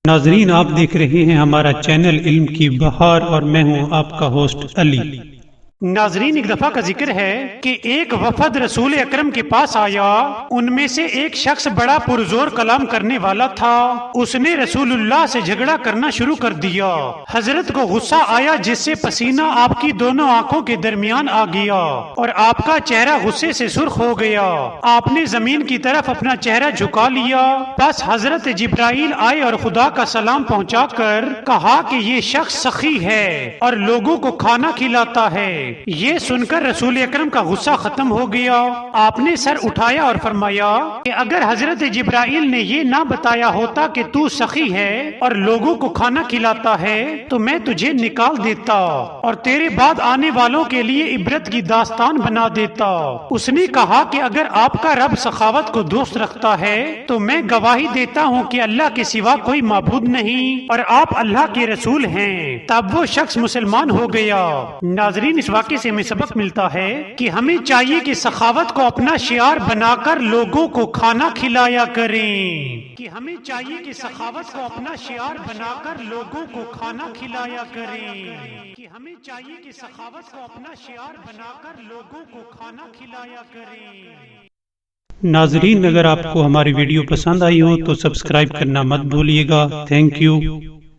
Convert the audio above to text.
ناظرین، آپ دیکھ رہے ہیں ہمارا چینل علم کی بہار اور میں ہوں آپ کا ہوسٹ علی۔ ناظرین، ایک دفعہ کا ذکر ہے کہ ایک وفد رسول اکرم کے پاس آیا۔ ان میں سے ایک شخص بڑا پرزور کلام کرنے والا تھا۔ اس نے رسول اللہ سے جھگڑا کرنا شروع کر دیا۔ حضرت کو غصہ آیا، جس سے پسینہ آپ کی دونوں آنکھوں کے درمیان آ گیا اور آپ کا چہرہ غصے سے سرخ ہو گیا۔ آپ نے زمین کی طرف اپنا چہرہ جھکا لیا۔ بس حضرت جبرائیل آئے اور خدا کا سلام پہنچا کر کہا کہ یہ شخص سخی ہے اور لوگوں کو کھانا کھلاتا ہے۔ یہ سن کر رسول اکرم کا غصہ ختم ہو گیا۔ آپ نے سر اٹھایا اور فرمایا کہ اگر حضرت جبرائیل نے یہ نہ بتایا ہوتا کہ تو سخی ہے اور لوگوں کو کھانا کھلاتا ہے تو میں تجھے نکال دیتا اور تیرے بعد آنے والوں کے لیے عبرت کی داستان بنا دیتا۔ اس نے کہا کہ اگر آپ کا رب سخاوت کو دوست رکھتا ہے تو میں گواہی دیتا ہوں کہ اللہ کے سوا کوئی معبود نہیں اور آپ اللہ کے رسول ہیں۔ تب وہ شخص مسلمان ہو گیا۔ ناظرین، اس واقعے سے ہمیں سبق ملتا ہے کہ ہمیں چاہیے کہ سخاوت کو اپنا شعار بنا کر لوگوں کو کھانا کھلایا کریں۔ ہمیں چاہیے کہ سخاوت کو اپنا شعار بنا کر لوگوں کو کھانا کھلایا کریں۔ ہمیں چاہیے کہ سخاوت کو اپنا شعار بنا کر لوگوں کو کھانا کھلایا کریں۔ ناظرین، اگر آپ کو ہماری ویڈیو پسند آئی ہو تو سبسکرائب کرنا مت بھولیے گا۔ Thank you.